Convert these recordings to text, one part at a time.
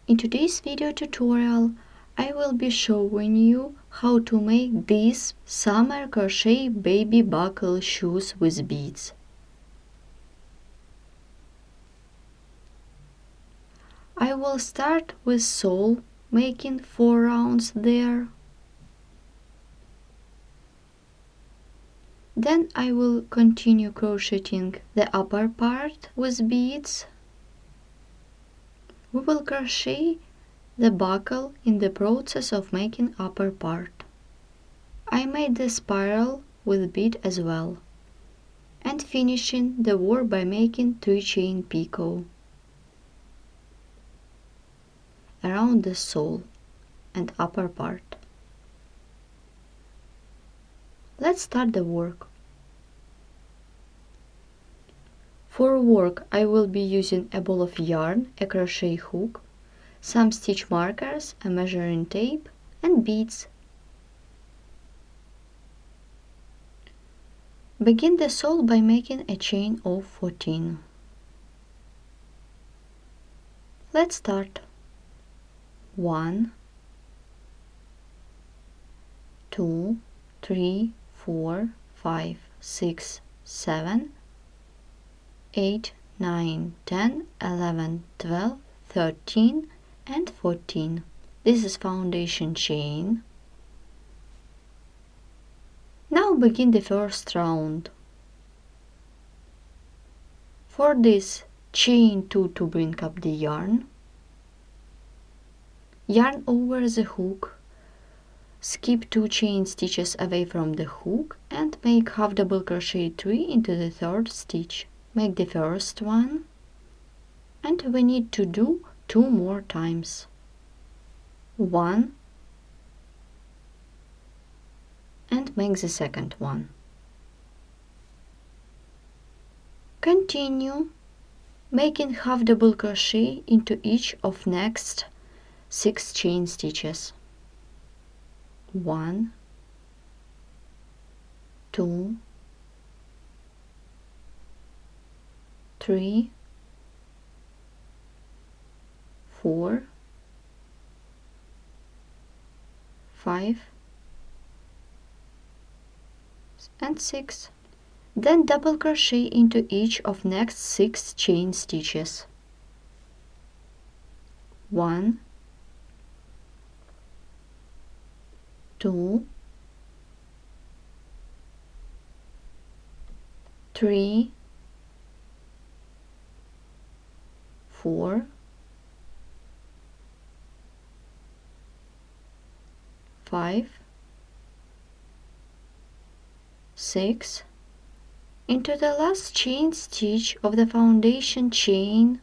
In today's video tutorial, I will be showing you how to make these summer crochet baby buckle shoes with beads. I will start with sole, making 4 rounds there. Then I will continue crocheting the upper part with beads. We will crochet the buckle in the process of making upper part. I made the spiral with bead as well, and finishing the work by making 3 chain picot around the sole and upper part. Let's start the work. For work I will be using a ball of yarn, a crochet hook, some stitch markers, a measuring tape and beads. Begin the sole by making a chain of 14. Let's start. 1, 2, 3, 4, 5, 6, 7, 8, 9, 10, 11, 12, 13 and 14. This is foundation chain. Now begin the first round. For this, chain 2 to bring up the yarn. Yarn over the hook. Skip 2 chain stitches away from the hook and make half double crochet 3 into the 3rd stitch. Make the first one, and we need to do 2 more times. 1 and make the second one. Continue making half double crochet into each of next 6 chain stitches. 1, 2, 3, 4, 5 and 6. Then double crochet into each of next 6 chain stitches. 1, 2, 3, 4, 5, 6. Into the last chain stitch of the foundation chain,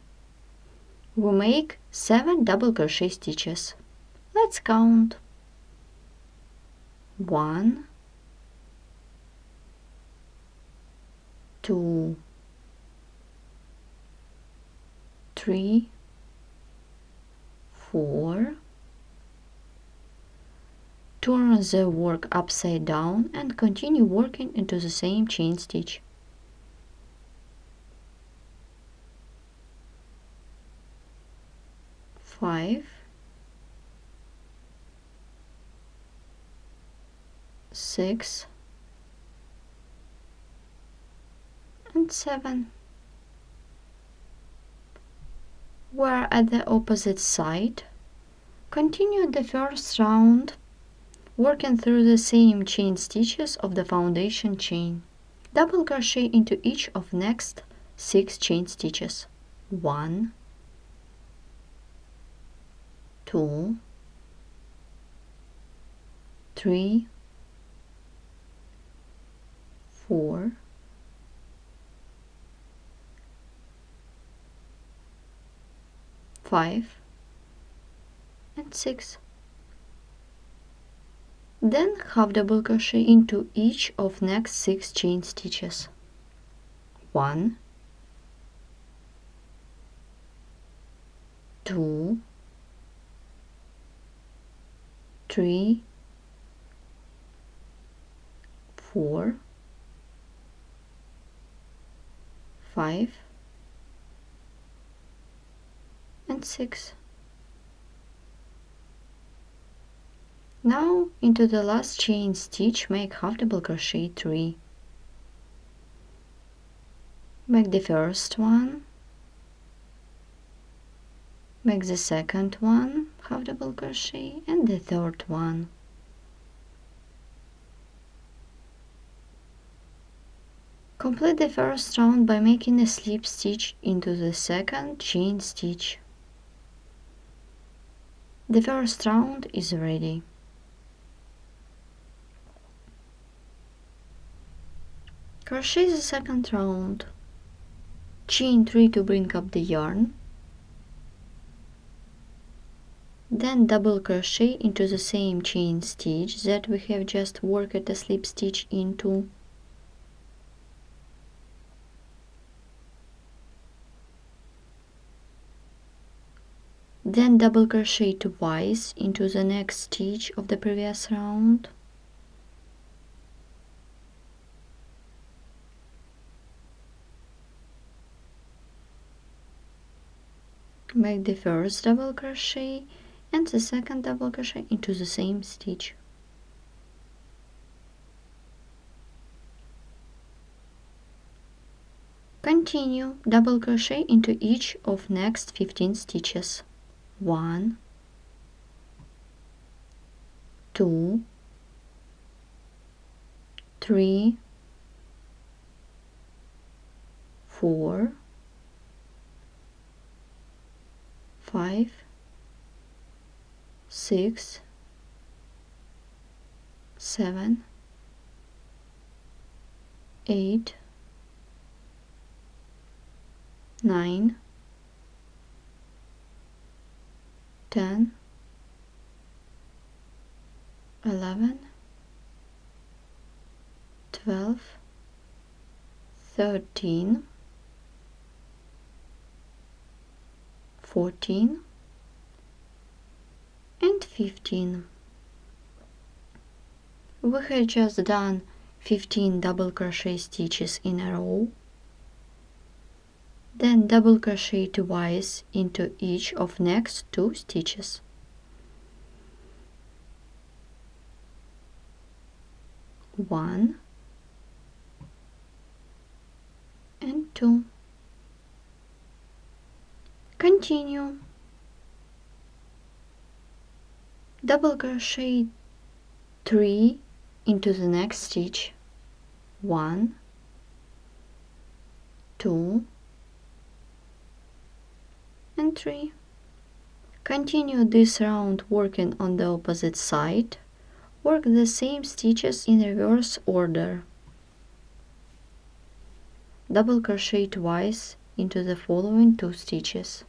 we make 7 double crochet stitches. Let's count. 1, 2, 3, 4. Turn the work upside down and continue working into the same chain stitch. 5, 6 and 7. We're at the opposite side. Continue the first round working through the same chain stitches of the foundation chain. Double crochet into each of next 6 chain stitches. 1, 2, 3, 4, 5 and 6. Then half double crochet into each of next 6 chain stitches. 1, 2, 3, 4, 5 and 6. Now into the last chain stitch make half double crochet 3. Make the first one, make the second one, half double crochet, and the third one. Complete the first round by making a slip stitch into the second chain stitch. The first round is ready. Crochet the second round. Chain 3 to bring up the yarn. Then double crochet into the same chain stitch that we have just worked a slip stitch into. Then double crochet twice into the next stitch of the previous round. Make the first double crochet and the second double crochet into the same stitch. Continue double crochet into each of next 15 stitches. 1, 2, 3, 4, 5, 6, 7, 8, 9, 10, 11, 12, 13, 14, and 15. We had just done 15 double crochet stitches in a row. Then double crochet twice into each of next 2 stitches. 1 and 2. Continue. Double crochet 3 into the next stitch. 1, 2, and 3. Continue this round working on the opposite side. Work the same stitches in reverse order. Double crochet twice into the following 2 stitches.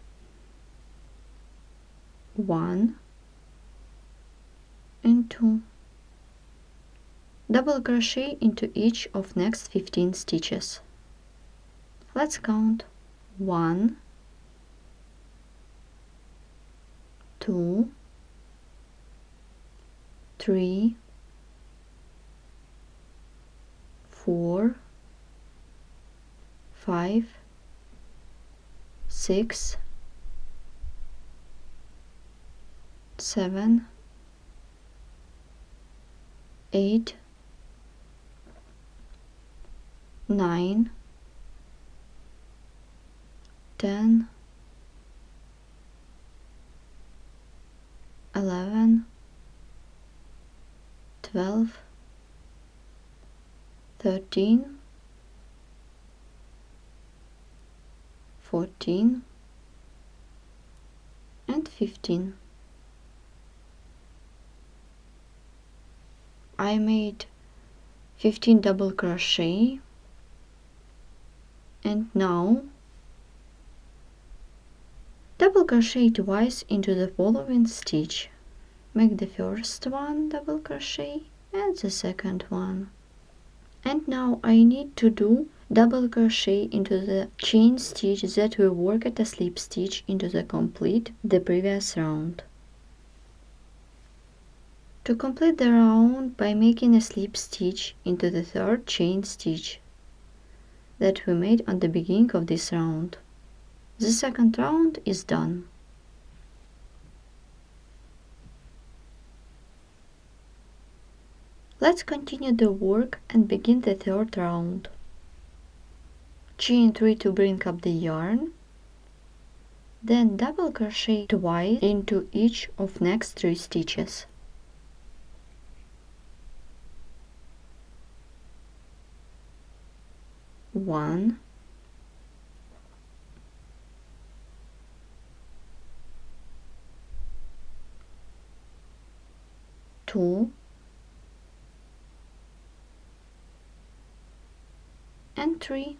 1 and 2. Double crochet into each of next 15 stitches. Let's count. 1, 2, 3, 4, 5, 6, 7, 8, 9, 10, 11, 12, 13, 14, and 15. I made 15 double crochet, and now double crochet twice into the following stitch. Make the first one double crochet and the second one. And now I need to do double crochet into the chain stitch that we worked a slip stitch into the complete the previous round. To complete the round by making a slip stitch into the third chain stitch that we made on the beginning of this round. The second round is done. Let's continue the work and begin the third round. Chain 3 to bring up the yarn, then double crochet twice into each of next 3 stitches. 1, 2, and 3.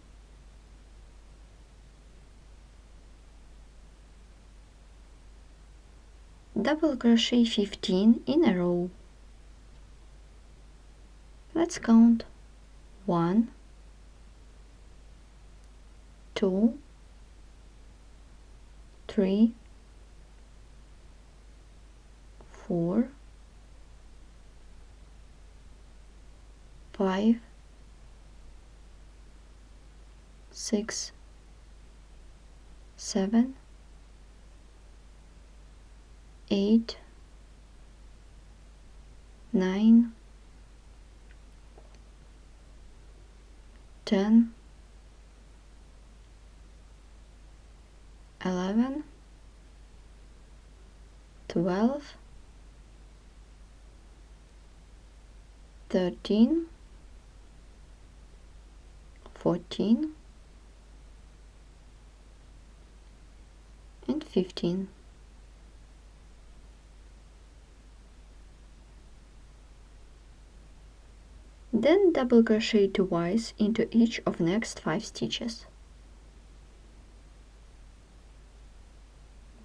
Double crochet 15 in a row. Let's count. 1, 2, 3, 4, 5, 6, 7, 8, 9, 10, 11, 12, 13, 14, and 15. Then double crochet twice into each of next 5 stitches.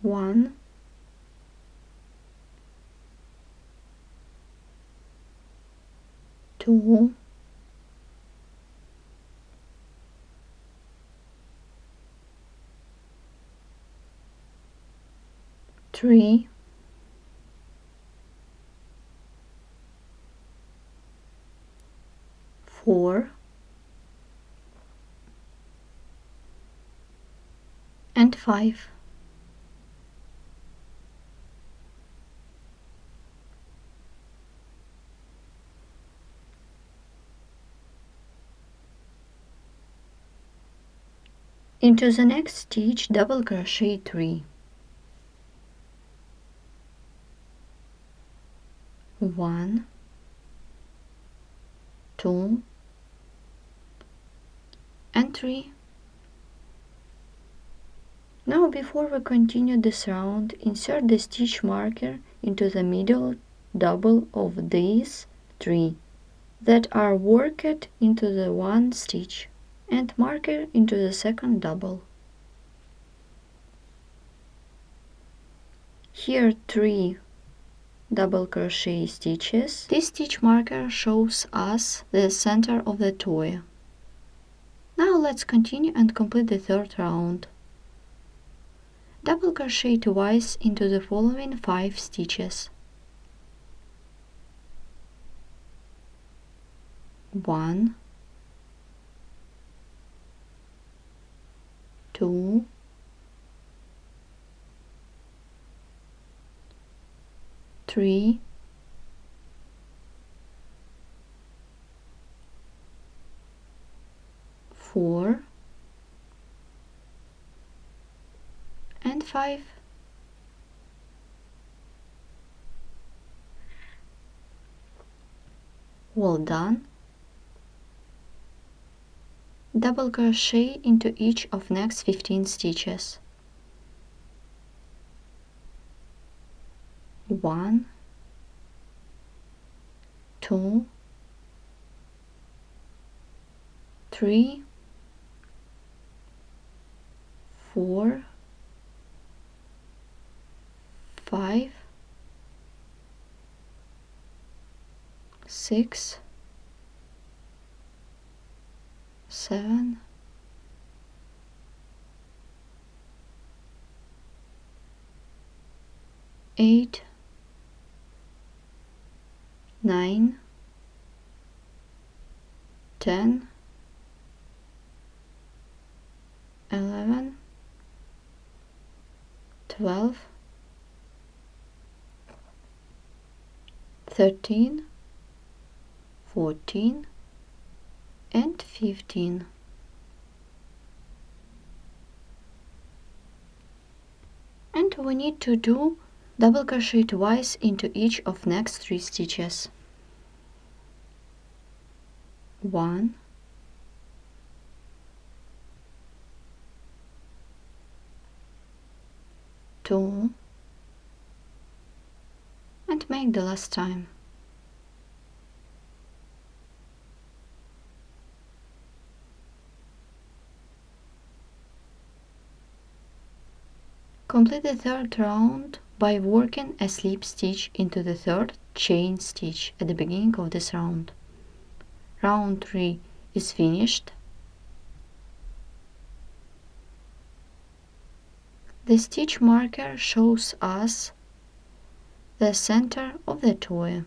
1, 2, 3, 4, and 5. Into the next stitch, double crochet 3. 1, 2, and 3. Now before we continue this round, insert the stitch marker into the middle double of these 3 that are worked into the one stitch, and marker into the second double. Here 3 double crochet stitches. This stitch marker shows us the center of the toy. Now let's continue and complete the third round. Double crochet twice into the following 5 stitches. 1, 2, 3, 4, and 5. Well done. Double crochet into each of next 15 stitches. 1, 2, 3, 4, 5, 6, 7, 8, 9, 10, 11, 12, 13, 14 and 15. And we need to do double crochet twice into each of next 3 stitches. 1, 2, and make the last time. Complete the third round by working a slip stitch into the third chain stitch at the beginning of this round. Round 3 is finished. The stitch marker shows us the center of the toy.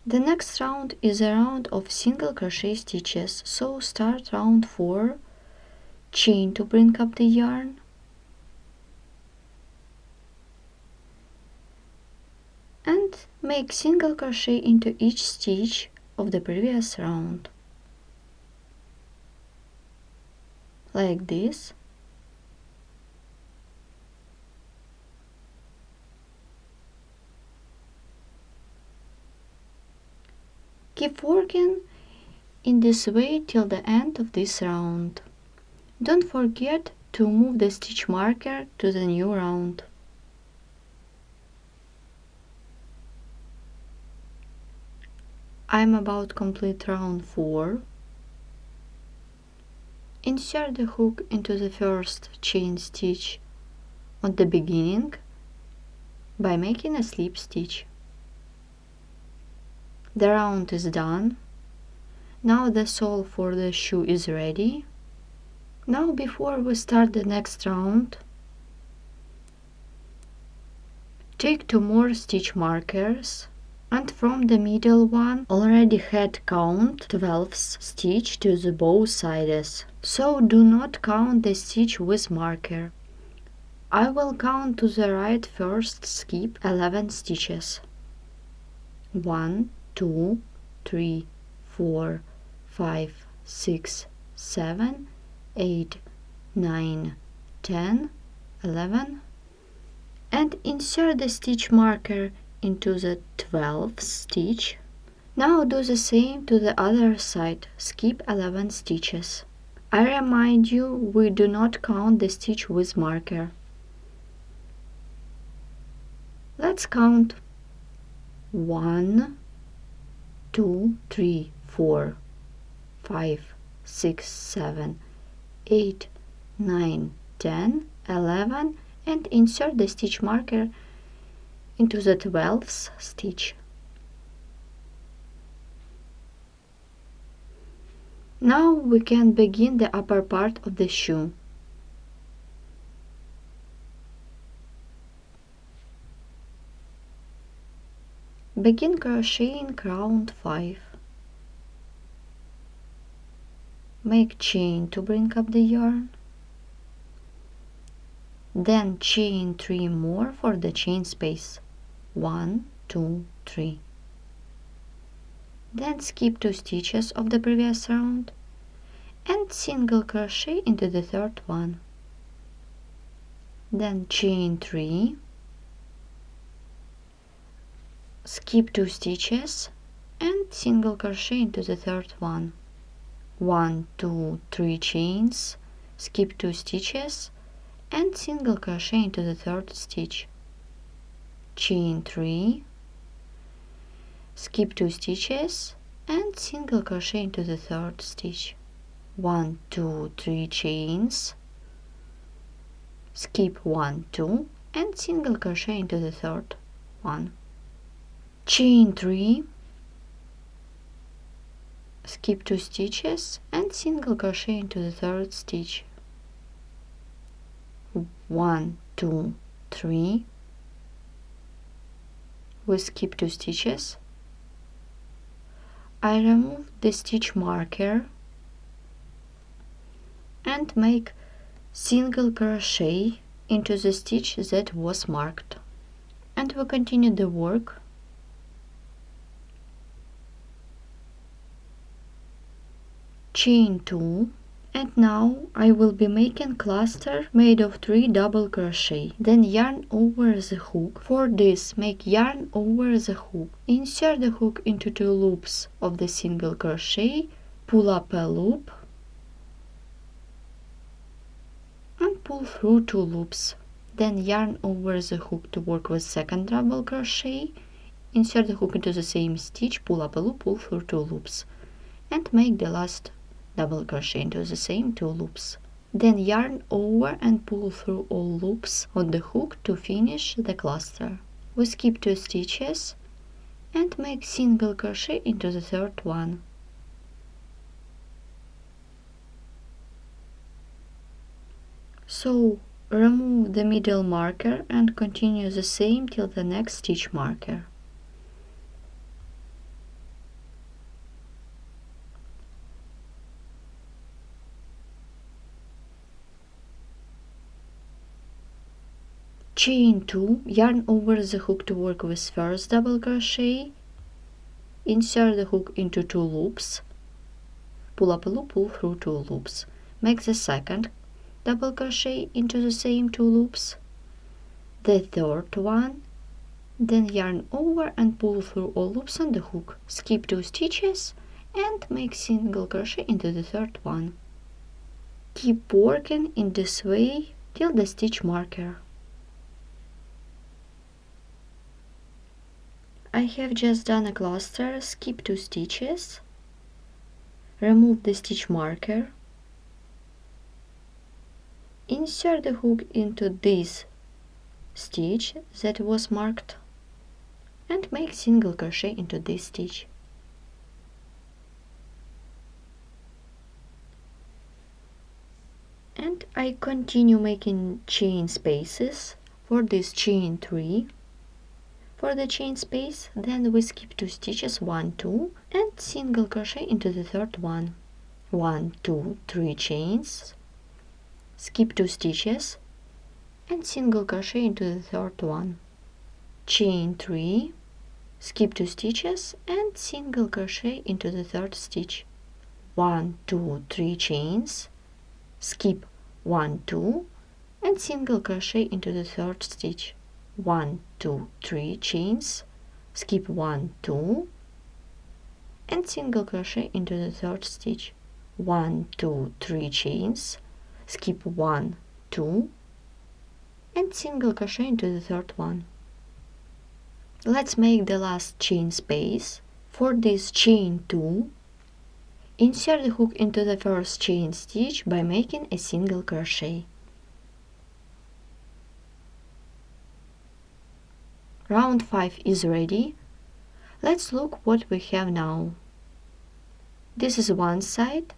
The next round is a round of single crochet stitches, so start round 4, chain to bring up the yarn, and make single crochet into each stitch of the previous round, like this. Keep working in this way till the end of this round. Don't forget to move the stitch marker to the new round. I'm about to complete round 4. Insert the hook into the first chain stitch on the beginning by making a slip stitch. The round is done. Now the sole for the shoe is ready. Now before we start the next round, take 2 more stitch markers and from the middle one already had count 12 stitch to the both sides, so do not count the stitch with marker. I will count to the right first, skip 11 stitches. 1, 2, 3, 4, 5, 6, 7, 8, 9, 10, 11, and insert the stitch marker into the 12th stitch. Now do the same to the other side, skip 11 stitches. I remind you, we do not count the stitch with marker. Let's count 1, 2, 3, 4, 5, 6, 7, 8, 9, 10, 11, and insert the stitch marker into the 12th stitch. Now we can begin the upper part of the shoe. Begin crocheting round 5. Make chain to bring up the yarn. Then chain 3 more for the chain space. 1, 2, 3. Then skip 2 stitches of the previous round and single crochet into the third one. Then chain 3, skip 2 stitches and single crochet into the third one. 1, 2, 3 chains, skip 2 stitches and single crochet into the third stitch. Chain 3, skip 2 stitches and single crochet into the third stitch. 1, 2, 3 chains, skip 1, 2 and single crochet into the third one. Chain 3, skip 2 stitches and single crochet into the third stitch. 1, 2, 3. We skip 2 stitches. I remove the stitch marker and make single crochet into the stitch that was marked. we continue the work. Chain 2, and now I will be making cluster made of 3 double crochet. Then yarn over the hook. For this, make yarn over the hook. Insert the hook into 2 loops of the single crochet, pull up a loop and pull through 2 loops. Then yarn over the hook to work with second double crochet. Insert the hook into the same stitch, pull up a loop, pull through 2 loops, and make the last double crochet into the same 2 loops. Then yarn over and pull through all loops on the hook to finish the cluster. We skip 2 stitches and make single crochet into the third one. So remove the middle marker and continue the same till the next stitch marker. Chain 2, yarn over the hook to work with first double crochet, insert the hook into 2 loops, pull up a loop, pull through 2 loops, make the second double crochet into the same 2 loops, the third one, then yarn over and pull through all loops on the hook, skip 2 stitches and make single crochet into the third one. Keep working in this way till the stitch marker. I have just done a cluster, skip 2 stitches, remove the stitch marker, insert the hook into this stitch that was marked and make single crochet into this stitch. And I continue making chain spaces. For this, chain 3. For the chain space, then we skip 2 stitches, 1, 2, and single crochet into the third one. 1, 2, 3 chains, skip 2 stitches and single crochet into the third one. Chain 3, skip 2 stitches and single crochet into the third stitch. 1, 2, 3 chains, skip 1, 2 and single crochet into the third stitch. 1, 2, 3 chains, skip 1, 2 and single crochet into the third stitch. 1, 2, 3 chains, skip 1, 2 and single crochet into the third one. Let's make the last chain space. For this, chain 2, insert the hook into the first chain stitch by making a single crochet. Round 5 is ready. Let's look what we have now. This is one side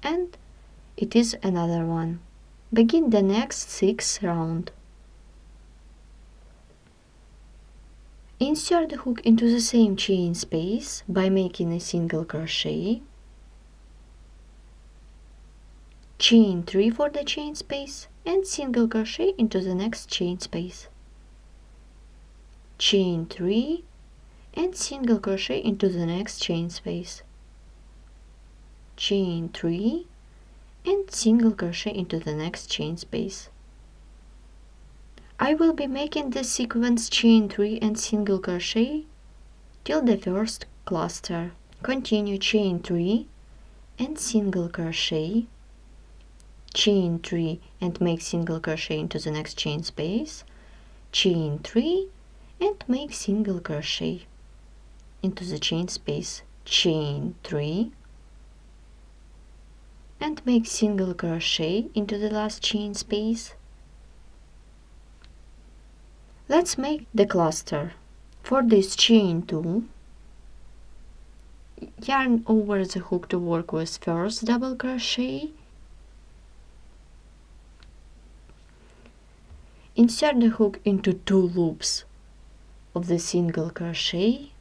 and it is another one. Begin the next 6th round. Insert the hook into the same chain space by making a single crochet. Chain 3 for the chain space and single crochet into the next chain space. Chain 3 and single crochet into the next chain space. Chain 3 and single crochet into the next chain space. I will be making this sequence chain 3 and single crochet till the first cluster. Continue chain 3 and single crochet, chain 3 and make single crochet into the next chain space, chain 3 and make single crochet into the chain space, chain 3 and make single crochet into the last chain space. Let's make the cluster. For this, chain 2, yarn over the hook to work with first double crochet, insert the hook into 2 loops of the single crochet,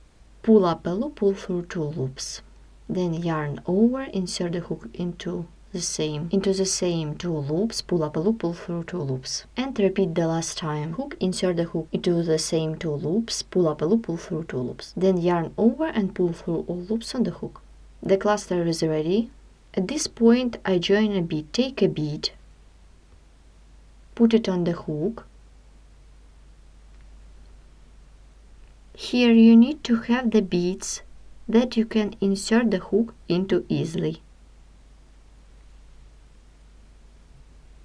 pull up a loop, pull through 2 loops, then yarn over, insert the hook into the same. Into the same 2 loops, pull up a loop, pull through 2 loops. And repeat the last time. Hook, insert the hook into the same 2 loops, pull up a loop, pull through 2 loops. Then yarn over and pull through all loops on the hook. The cluster is ready. At this point I join a bead. Take a bead, put it on the hook. Here you need to have the beads that you can insert the hook into easily.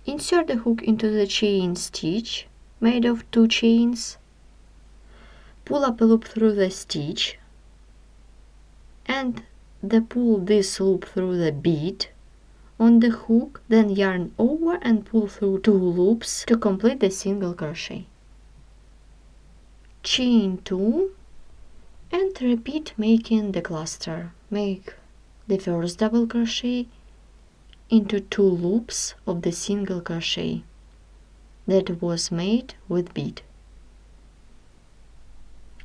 Insert the hook into the chain stitch made of 2 chains. Pull up a loop through the stitch and pull this loop through the bead on the hook, then yarn over and pull through 2 loops to complete the single crochet. Chain 2 and repeat making the cluster. Make the first double crochet into 2 loops of the single crochet that was made with bead.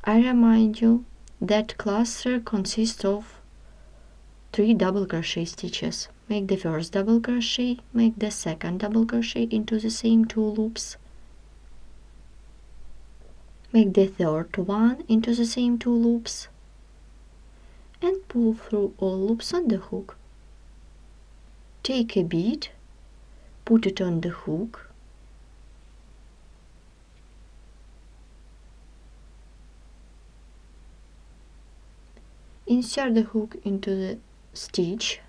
I remind you that cluster consists of 3 double crochet stitches. Make the first double crochet, make the second double crochet into the same 2 loops, make the third one into the same 2 loops, and pull through all loops on the hook. Take a bead, put it on the hook, insert the hook into the stitch,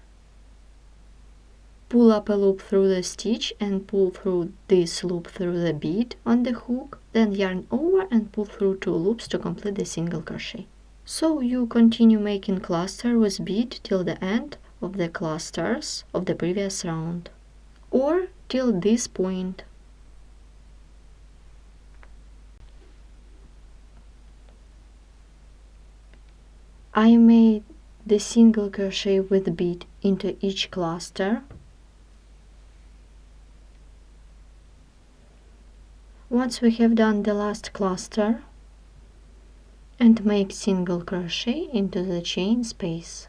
pull up a loop through the stitch and pull through this loop through the bead on the hook, then yarn over and pull through 2 loops to complete the single crochet. So you continue making cluster with bead till the end of the clusters of the previous round, or till this point. I made the single crochet with bead into each cluster. Once we have done the last cluster, and make single crochet into the chain space.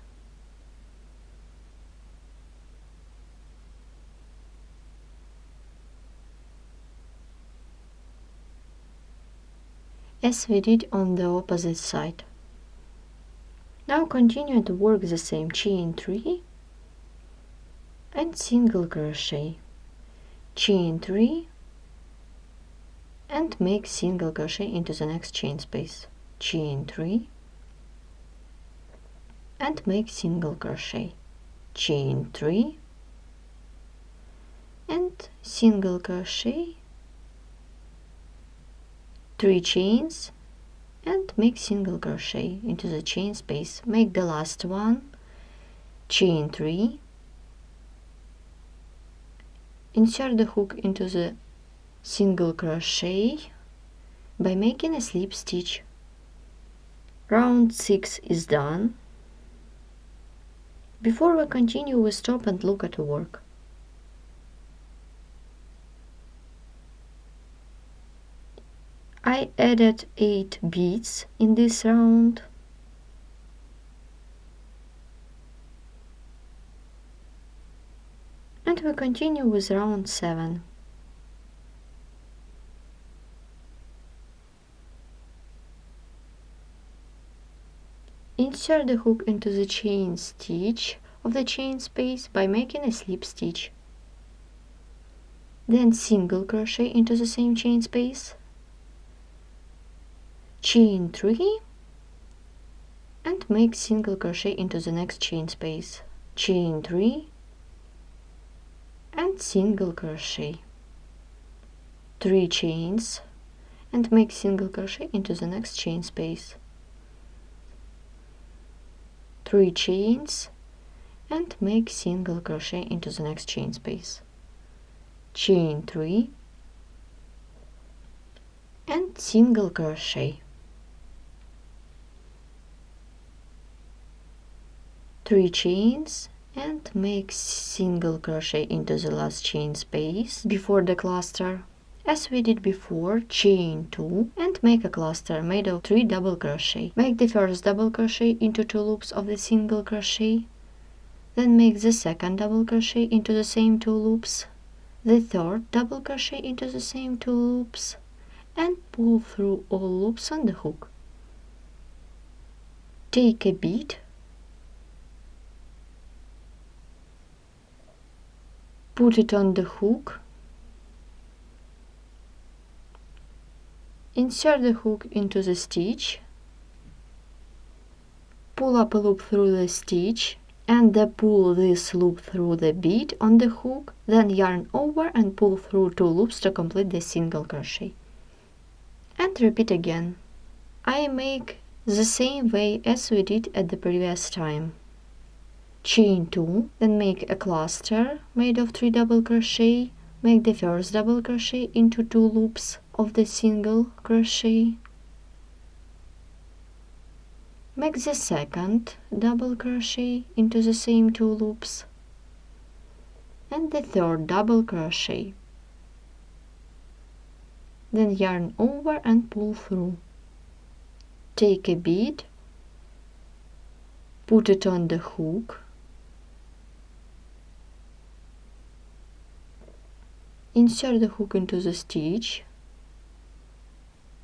As we did on the opposite side. Now continue to work the same. Chain 3 and single crochet, chain 3 and make single crochet into the next chain space, chain 3 and make single crochet, chain 3 and single crochet, 3 chains and make single crochet into the chain space. Make the last one, chain 3, insert the hook into the single crochet by making a slip stitch. Round 6 is done. Before we continue, we stop and look at work. I added 8 beads in this round. And we continue with round 7. Insert the hook into the chain stitch of the chain space by making a slip stitch. Then single crochet into the same chain space, chain 3 and make single crochet into the next chain space, chain 3 and single crochet, 3 chains and make single crochet into the next chain space, 3 chains and make single crochet into the next chain space, chain 3 and single crochet, 3 chains and make single crochet into the last chain space before the cluster. As we did before, chain 2 and make a cluster made of 3 double crochet. Make the first double crochet into 2 loops of the single crochet, Then make the second double crochet into the same 2 loops, the third double crochet into the same 2 loops, and pull through all loops on the hook. Take a bead, put it on the hook, insert the hook into the stitch, pull up a loop through the stitch, and then pull this loop through the bead on the hook, then yarn over and pull through 2 loops to complete the single crochet. And repeat again. I make the same way as we did at the previous time. Chain 2, then make a cluster made of 3 double crochet, make the first double crochet into 2 loops of the single crochet, make the second double crochet into the same 2 loops, and the third double crochet, then yarn over and pull through. Take a bead, put it on the hook, insert the hook into the stitch,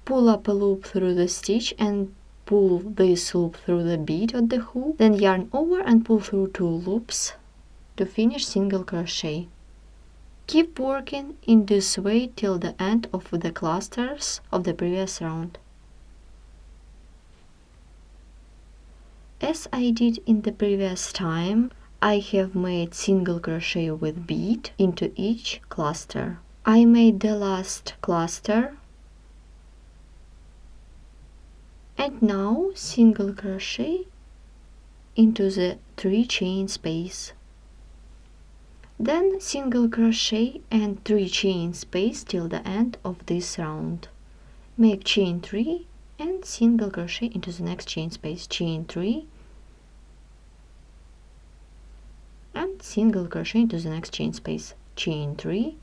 pull up a loop through the stitch and pull this loop through the bead of the hook, then yarn over and pull through 2 loops to finish single crochet. Keep working in this way till the end of the clusters of the previous round. As I did in the previous time, I have made single crochet with bead into each cluster. I made the last cluster, and now single crochet into the 3 chain space. Then single crochet and 3 chain space till the end of this round. Make chain 3 and single crochet into the next chain space. Chain 3 and single crochet into the next chain space. Chain 3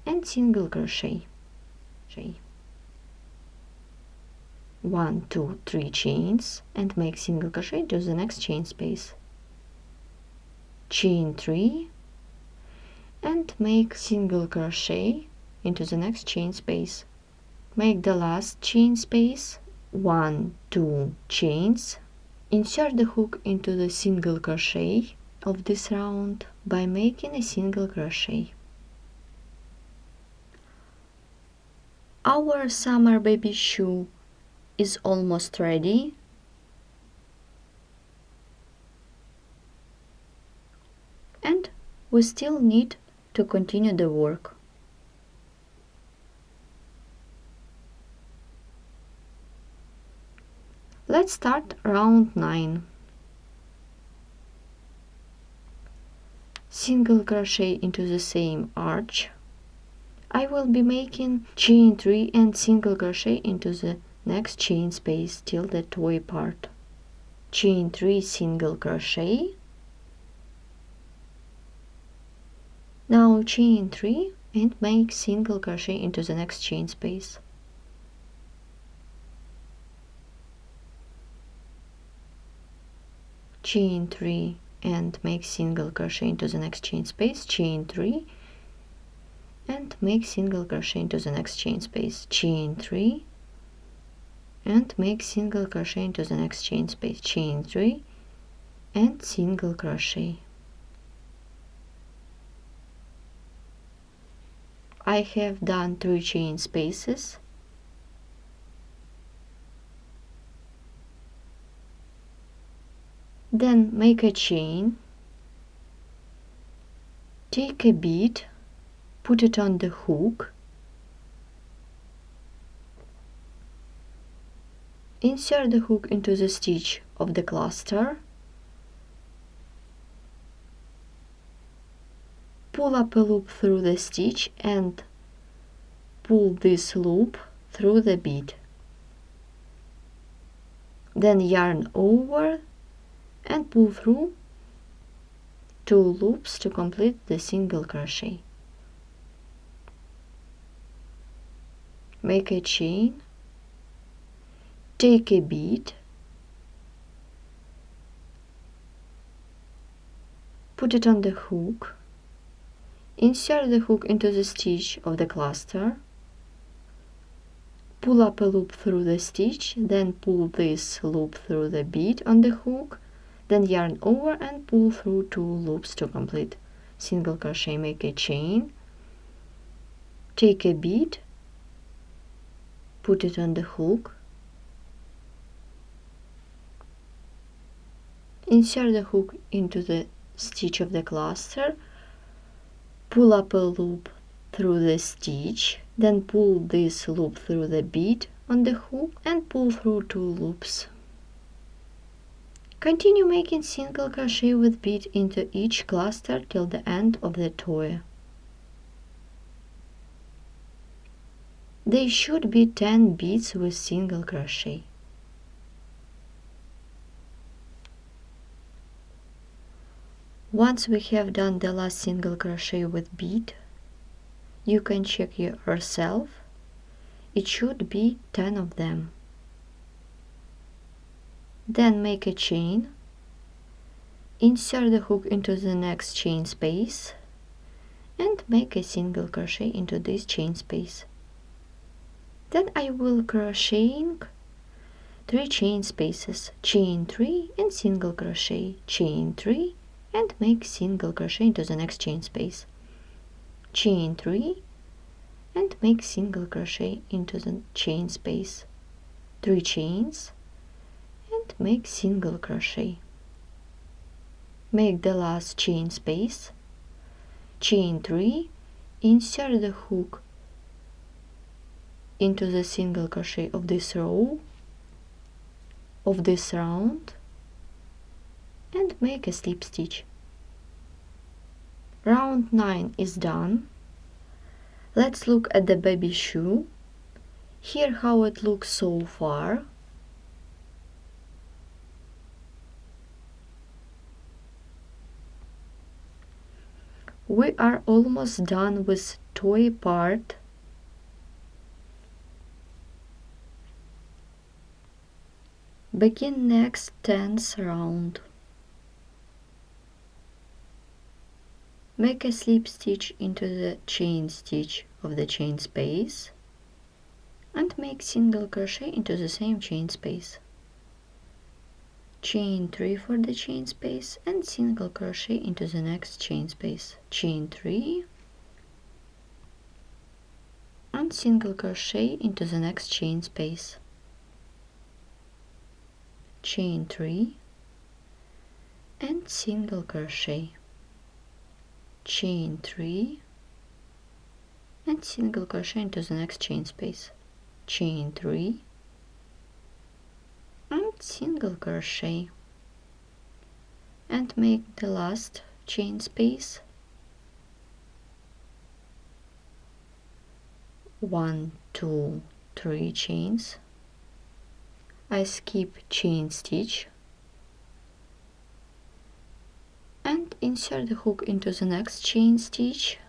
and single crochet. 1, 2, 3 chains and make single crochet into the next chain space. Chain 3 and make single crochet into the next chain space. Make the last chain space, 1, 2 chains. Insert the hook into the single crochet of this round by making a single crochet. Our summer baby shoe is almost ready. And we still need to continue the work. Let's start round 9. Single crochet into the same arch. I will be making chain 3 and single crochet into the next chain space till the toy part. Chain 3, single crochet. Now chain 3 and make single crochet into the next chain space. Chain 3 and make single crochet into the next chain space. Chain 3 and make single crochet into the next chain space. Chain 3 and make single crochet into the next chain space. Chain 3 and single crochet. I have done 3 chain spaces. Then make a chain, take a bead, put it on the hook, insert the hook into the stitch of the cluster, pull up a loop through the stitch and pull this loop through the bead. Then yarn over and pull through 2 loops to complete the single crochet. Make a chain, take a bead, Put it on the hook. Insert the hook into the stitch of the cluster. Pull up a loop through the stitch, then pull this loop through the bead on the hook, then yarn over and pull through 2 loops to complete single crochet. Make a chain, take a bead, put it on the hook, insert the hook into the stitch of the cluster, pull up a loop through the stitch, then pull this loop through the bead on the hook and pull through 2 loops. Continue making single crochet with bead into each cluster till the end of the toy. There should be 10 beads with single crochet. Once we have done the last single crochet with bead, you can check yourself. It should be 10 of them. Then make a chain, insert the hook into the next chain space and make a single crochet into this chain space. Then I will crocheting 3 chain spaces, chain 3 and single crochet, chain 3 and make single crochet into the next chain space, chain 3 and make single crochet into the chain space, 3 chains and make single crochet. Make the last chain space, chain 3, insert the hook into the single crochet of this row of this round and make a slip stitch. Round 9 is done. Let's look at the baby shoe. Here how it looks so far. We are almost done with toy part. Begin next 10th round. Make a slip stitch into the chain stitch of the chain space and make single crochet into the same chain space. Chain 3 for the chain space and single crochet into the next chain space. Chain 3 and single crochet into the next chain space. Chain 3 and single crochet, chain 3 and single crochet into the next chain space, chain 3 and single crochet, and make the last chain space, 1, 2, 3 chains. I skip chain stitch and insert the hook into the next chain stitch,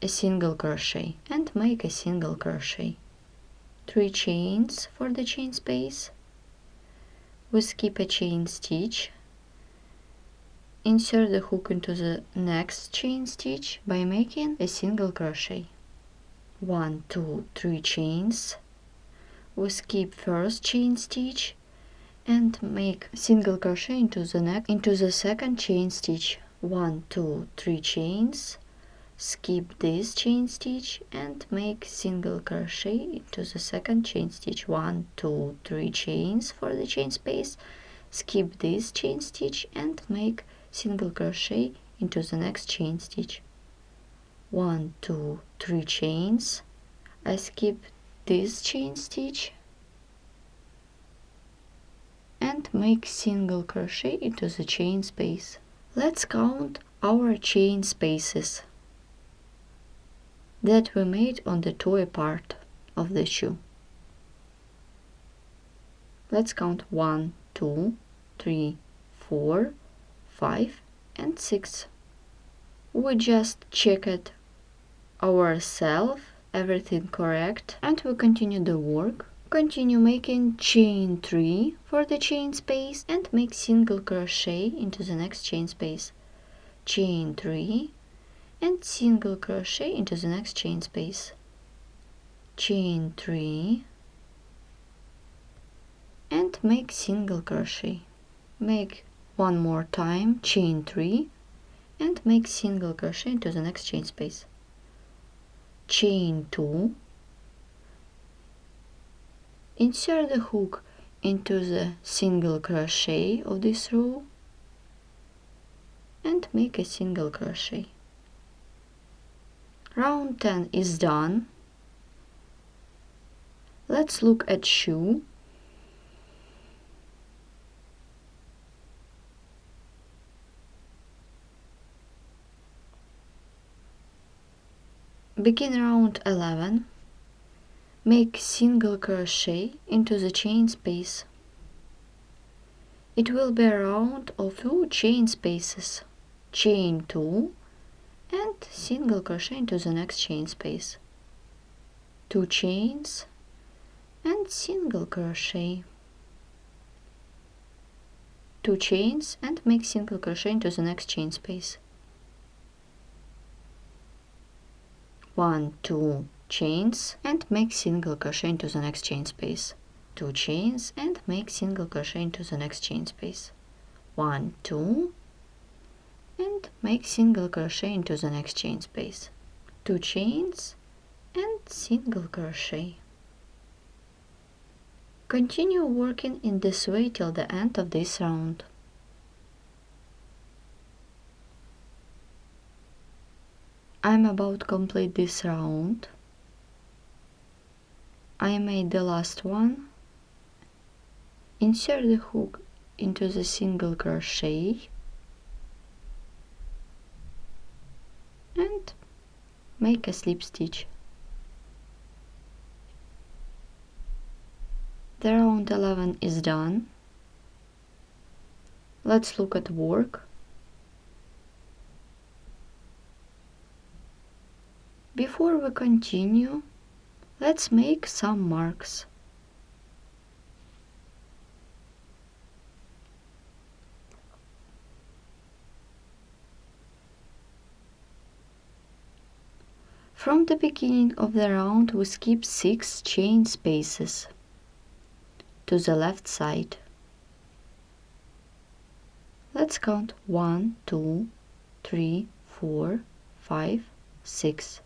a single crochet and make a single crochet, 3 chains for the chain space. We skip a chain stitch, insert the hook into the next chain stitch by making a single crochet, 1, 2, 3 chains. We skip first chain stitch and make single crochet into the second chain stitch, 1, 2, 3 chains, skip this chain stitch and make single crochet into the second chain stitch, 1, 2, 3 chains for the chain space, skip this chain stitch and make single crochet into the next chain stitch, 1, 2, 3 chains. I skip this chain stitch and make single crochet into the chain space. Let's count our chain spaces that we made on the toy part of the shoe. Let's count 1, 2, 3, 4, 5 and 6. We just check it ourselves, everything correct, and we continue the work. Continue making chain 3 for the chain space and make single crochet into the next chain space. chain 3 and single crochet into the next chain space, chain 3 and make single crochet. Make one more time, chain 3 and make single crochet into the next chain space, chain 2, insert the hook into the single crochet of this row and make a single crochet. Round 10 is done. Let's look at shoe. Begin round 11. Make single crochet into the chain space. It will be a round of 2 chain spaces, chain 2 and single crochet into the next chain space, 2 chains and single crochet, 2 chains and make single crochet into the next chain space, 1, 2 chains and make single crochet into the next chain space, 2 chains and make single crochet into the next chain space, 1, 2 and make single crochet into the next chain space, 2 chains and single crochet. Continue working in this way till the end of this round. I'm about to complete this round. I made the last one. Insert the hook into the single crochet and make a slip stitch. The round 11 is done. Let's look at work. Before we continue, let's make some marks. From the beginning of the round, we skip 6 chain spaces to the left side. Let's count 1, 2, 3, 4, 5, 6.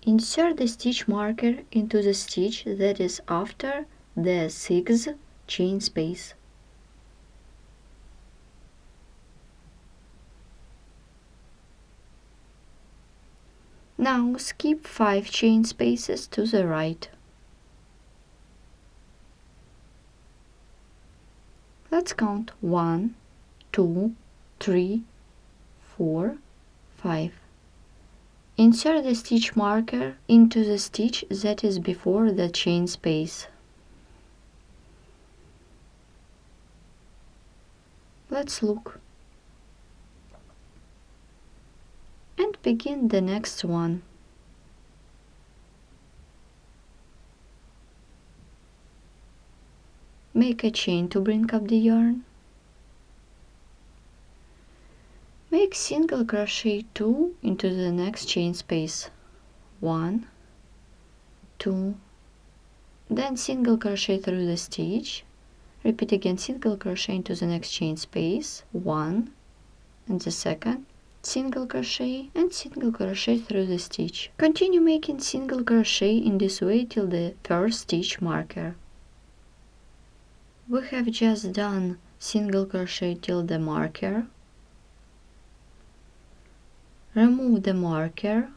Insert the stitch marker into the stitch that is after the 6th chain space. Now skip 5 chain spaces to the right. Let's count 1, 2, 3, 4, 5. Insert the stitch marker into the stitch that is before the chain space. Let's look. And begin the next one. Make a chain to bring up the yarn. Make single crochet 2 into the next chain space. 1, 2, then single crochet through the stitch. Repeat again, single crochet into the next chain space. 1, and the second. Single crochet and single crochet through the stitch. Continue making single crochet in this way till the first stitch marker. We have just done single crochet till the marker. Remove the marker.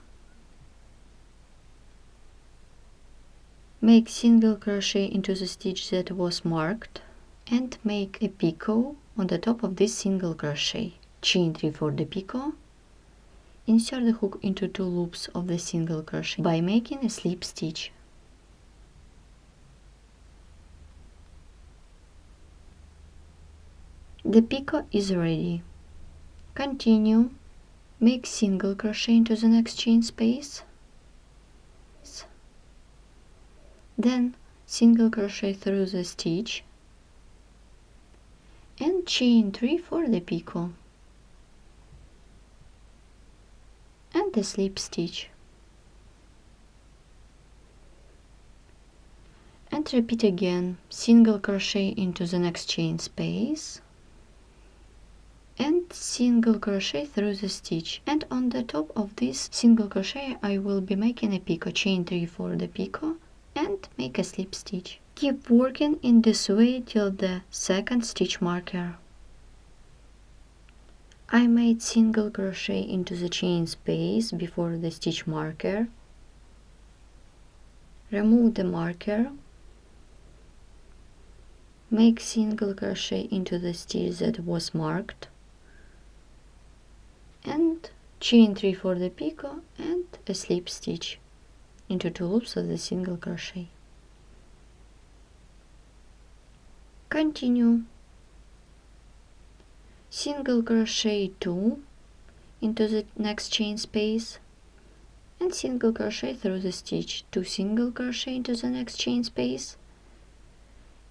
Make single crochet into the stitch that was marked and make a picot on the top of this single crochet. Chain 3 for the picot. Insert the hook into 2 loops of the single crochet by making a slip stitch. The picot is ready. Continue. Make single crochet into the next chain space. Then single crochet through the stitch and and chain 3 for the picot and the slip stitch, and repeat again, single crochet into the next chain space and single crochet through the stitch, and on the top of this single crochet I will be making a picot, chain 3 for the picot and make a slip stitch. Keep working in this way till the second stitch marker. I made single crochet into the chain space before the stitch marker. Remove the marker. Make single crochet into the stitch that was marked and chain 3 for the picot and a slip stitch into 2 loops of the single crochet. Continue. Single crochet 2 into the next chain space and single crochet through the stitch, 2 single crochet into the next chain space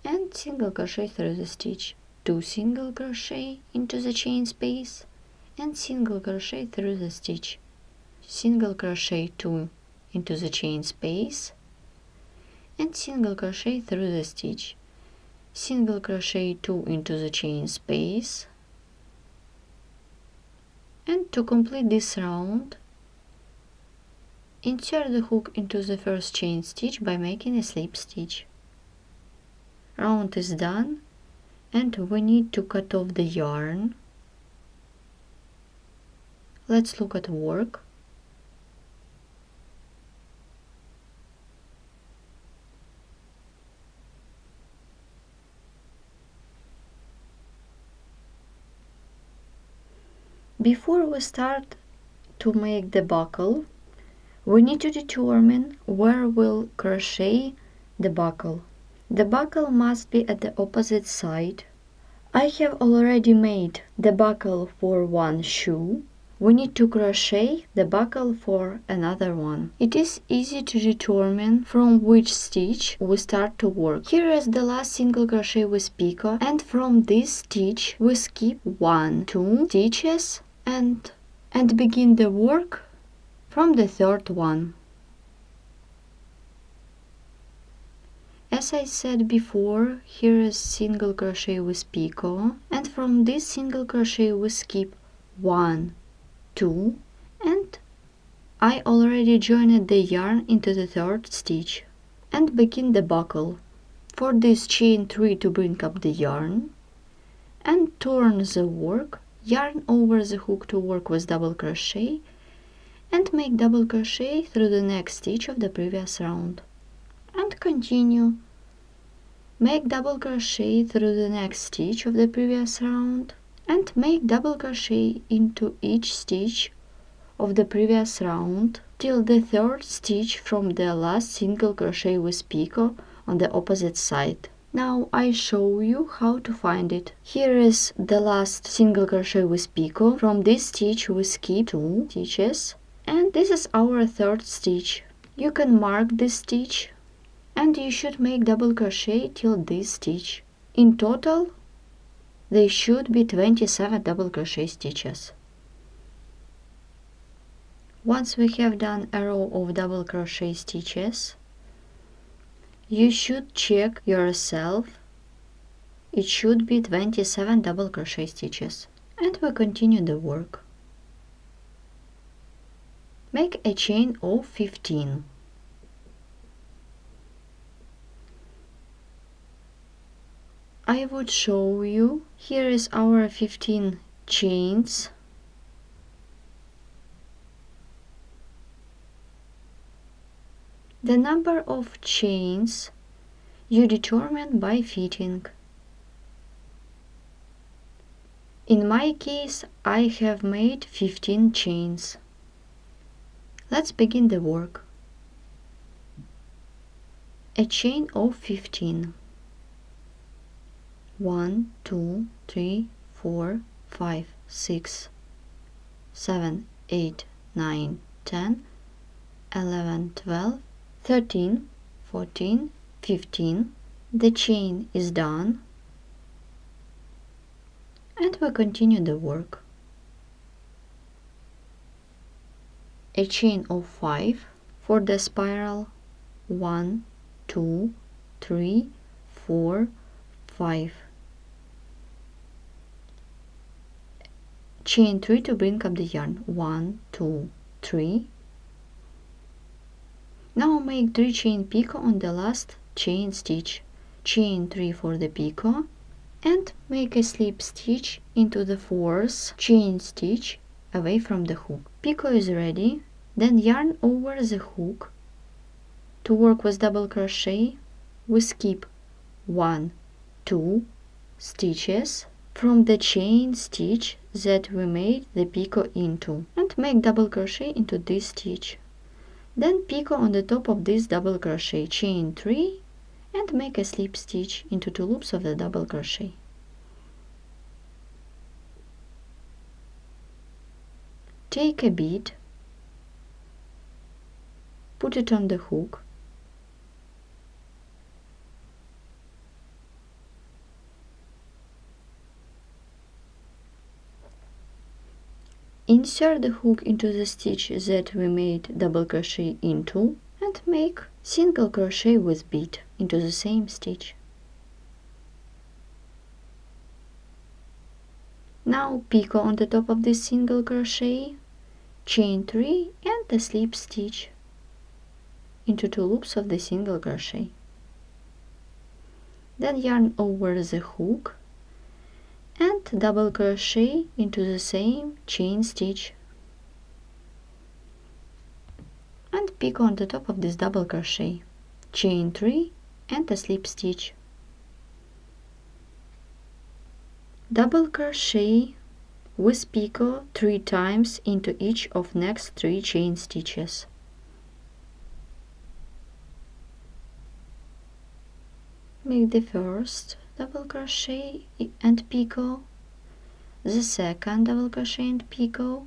and single crochet through the stitch, 2 single crochet into the chain space and single crochet through the stitch, single crochet 2 into the chain space and single crochet through the stitch, single crochet 2 into the chain space. And to complete this round, insert the hook into the first chain stitch by making a slip stitch. Round is done and we need to cut off the yarn. Let's look at work. Before we start to make the buckle, we need to determine where we'll crochet the buckle. The buckle must be at the opposite side. I have already made the buckle for one shoe. We need to crochet the buckle for another one. It is easy to determine from which stitch we start to work. Here is the last single crochet with picot, and from this stitch we skip 1, 2 stitches and begin the work from the third one. As I said before, here is single crochet with picot, and from this single crochet we skip 1, 2 and I already joined the yarn into the third stitch and begin the buckle. For this, chain 3 to bring up the yarn and turn the work, yarn over the hook to work with double crochet and make double crochet through the next stitch of the previous round and continue. Make double crochet through the next stitch of the previous round and make double crochet into each stitch of the previous round till the third stitch from the last single crochet with picot on the opposite side. Now I show you how to find it. Here is the last single crochet with picot. From this stitch we skip 2 stitches and this is our third stitch. You can mark this stitch and you should make double crochet till this stitch. In total there should be 27 double crochet stitches. Once we have done a row of double crochet stitches, you should check yourself. It should be 27 double crochet stitches. And we continue the work. Make a chain of 15. I would show you, here is our 15 chains. The number of chains you determine by fitting. In my case, I have made 15 chains. Let's begin the work. A chain of 15. 1, 2, 3, 4, 5, 6, 7, 8, 9, 10, 11, 12, 13, 14, 15. The chain is done. and we continue the work. A chain of 5 for the spiral. 1, 2, 3, 4, 5. Chain 3 to bring up the yarn. 1, 2, 3. Now make 3 chain picot on the last chain stitch. Chain 3 for the picot and make a slip stitch into the 4th chain stitch away from the hook. Picot is ready. Then yarn over the hook. To work with double crochet, we skip 1, 2 stitches from the chain stitch that we made the picot into and make double crochet into this stitch. Then picot on the top of this double crochet, chain 3 and make a slip stitch into 2 loops of the double crochet. Take a bead, put it on the hook, insert the hook into the stitch that we made double crochet into and make single crochet with bead into the same stitch. Now picot on the top of this single crochet, chain 3 and a slip stitch into 2 loops of the single crochet. Then yarn over the hook and double crochet into the same chain stitch and picot on the top of this double crochet, chain 3 and a slip stitch. Double crochet with picot 3 times into each of next 3 chain stitches. Make the first double crochet and picot, the second double crochet and picot,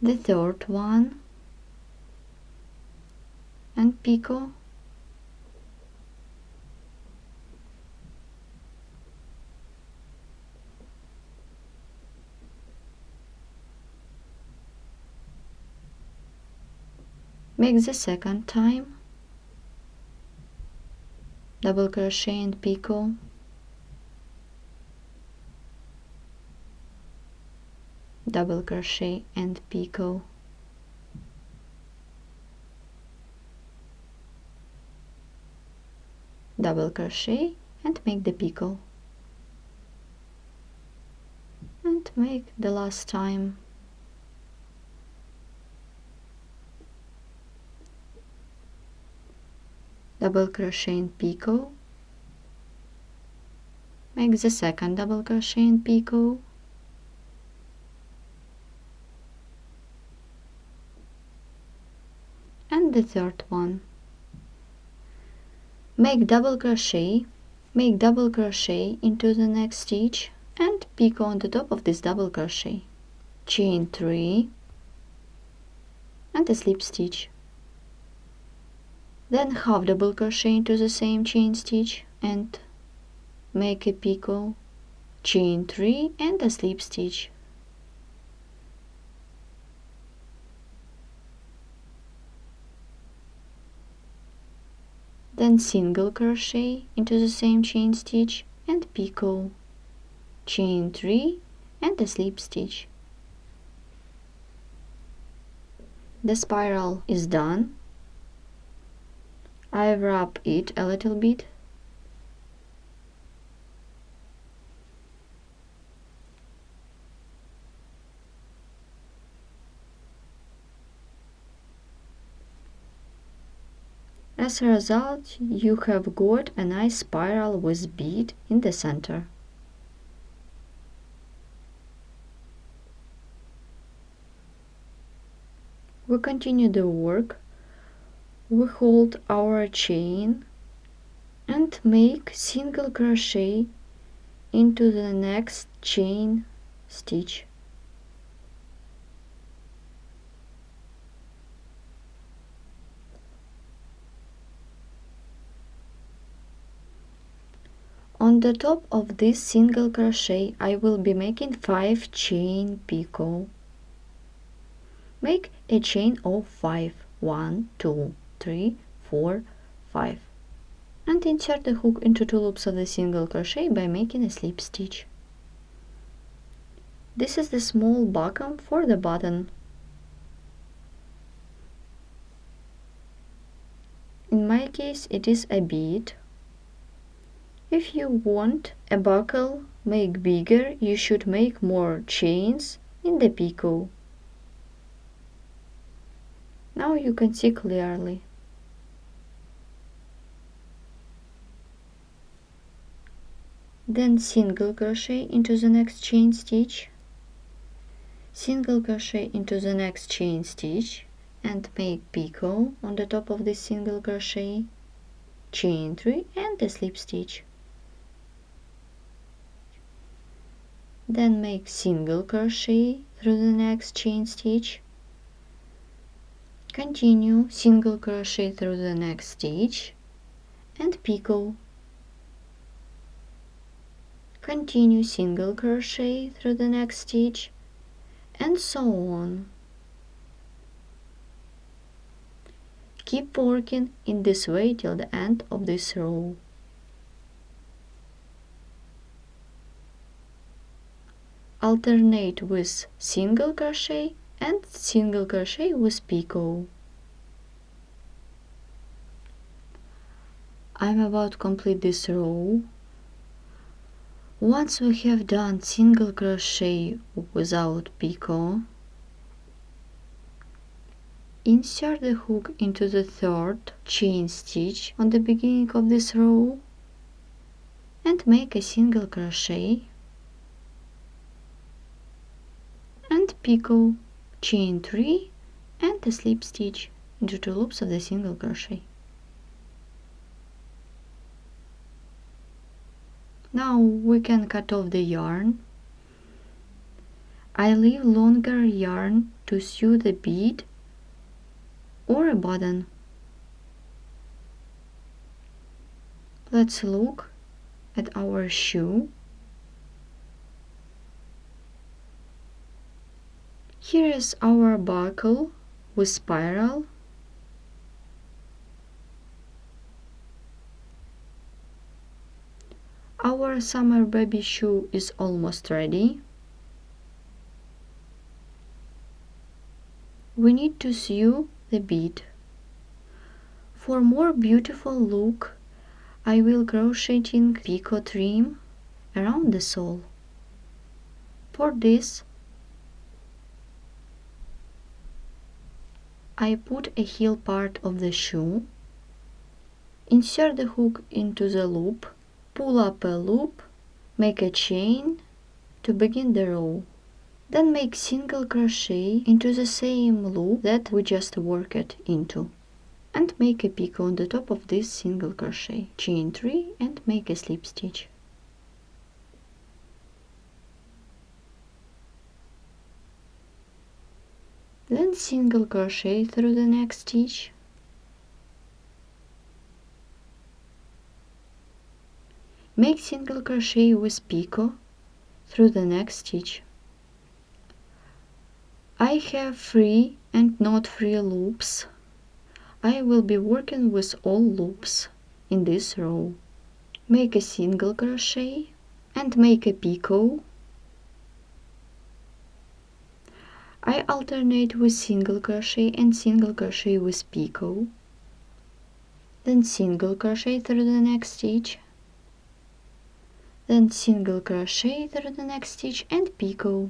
the third one and picot, make the second time, double crochet and picot, double crochet and picot, double crochet and make the picot, and make the last time. Double crochet and picot, make the second double crochet and picot, and the third one. Make double crochet into the next stitch and picot on the top of this double crochet, chain 3 and a slip stitch. Then half double crochet into the same chain stitch and make a picot, chain 3 and a slip stitch. Then single crochet into the same chain stitch and picot, chain 3 and a slip stitch. The spiral is done. I wrap it a little bit. As a result, you have got a nice spiral with bead in the center. We continue the work. We hold our chain and make single crochet into the next chain stitch. On the top of this single crochet I will be making 5 chain picot. Make a chain of 5. 1, 2, 3, 4, 5. And insert the hook into 2 loops of the single crochet by making a slip stitch. This is the small bottom for the button. In my case it is a bead. If you want a buckle make bigger, you should make more chains in the picot. Now you can see clearly. Then single crochet into the next chain stitch, single crochet into the next chain stitch and make picot on the top of this single crochet, chain 3 and a slip stitch. Then make single crochet through the next chain stitch, continue single crochet through the next stitch and picot. Continue single crochet through the next stitch and so on. Keep working in this way till the end of this row. Alternate with single crochet and single crochet with picot. I'm about to complete this row. Once we have done single crochet without picot, insert the hook into the third chain stitch on the beginning of this row and make a single crochet and picot, chain 3 and a slip stitch into 2 loops of the single crochet. Now we can cut off the yarn. I leave longer yarn to sew the bead or a button. Let's look at our shoe. Here is our buckle with spiral. Our summer baby shoe is almost ready. We need to sew the bead. For more beautiful look, I will crocheting picot trim around the sole. For this, I put a heel part of the shoe, insert the hook into the loop, pull up a loop, make a chain to begin the row. Then make single crochet into the same loop that we just worked into and make a picot on the top of this single crochet, chain 3 and make a slip stitch. Then single crochet through the next stitch, make single crochet with picot through the next stitch. I have free and not free loops. I will be working with all loops in this row. Make a single crochet and make a picot. I alternate with single crochet and single crochet with picot. Then single crochet through the next stitch. Then single crochet through the next stitch and picot.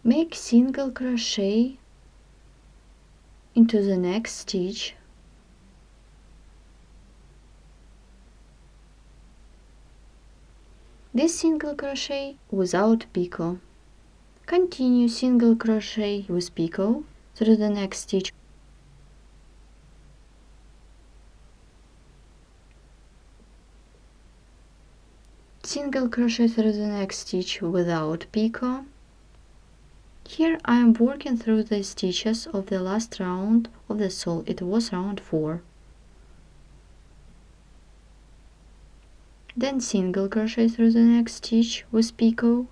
Make single crochet into the next stitch. This single crochet without picot. Continue single crochet with picot through the next stitch. Single crochet through the next stitch without picot. Here I am working through the stitches of the last round of the sole. It was round 4. Then single crochet through the next stitch with picot.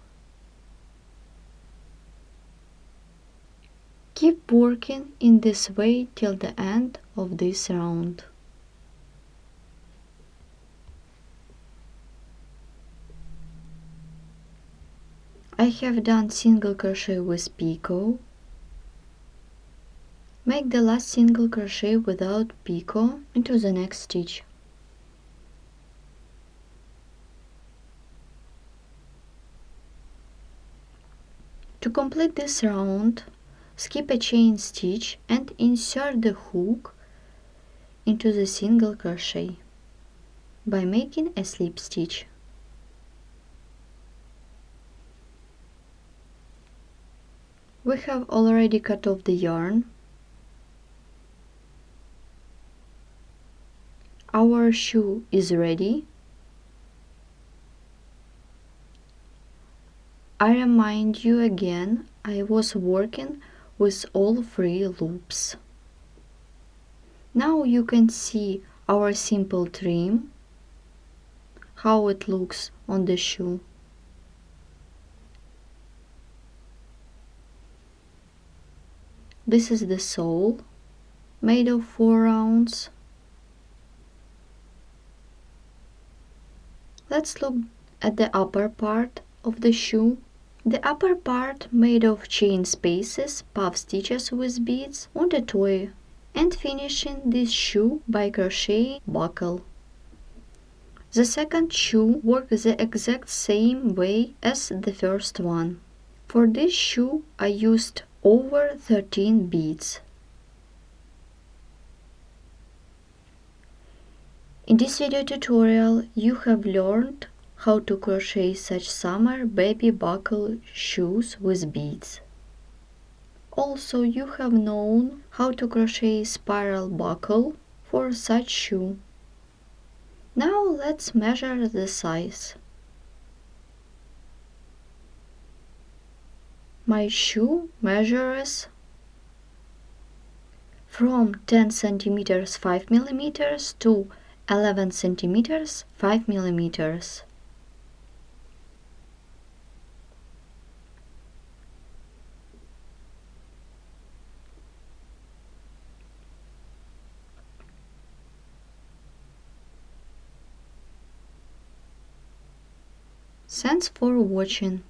Keep working in this way till the end of this round. I have done single crochet with picot. Make the last single crochet without picot into the next stitch. To complete this round, skip a chain stitch and insert the hook into the single crochet by making a slip stitch. We have already cut off the yarn. Our shoe is ready. I remind you again, I was working with all 3 loops. Now you can see our simple trim, how it looks on the shoe. This is the sole, made of 4 rounds. Let's look at the upper part of the shoe. The upper part made of chain spaces, puff stitches with beads on the toe, and finishing this shoe by crocheting buckle. The second shoe works the exact same way as the first one. For this shoe I used over 13 beads. In this video tutorial you have learned how to crochet such summer baby buckle shoes with beads. Also you have known how to crochet spiral buckle for such shoe. Now let's measure the size. My shoe measures from 10 cm 5 mm to 11 cm 5 mm. Thanks for watching.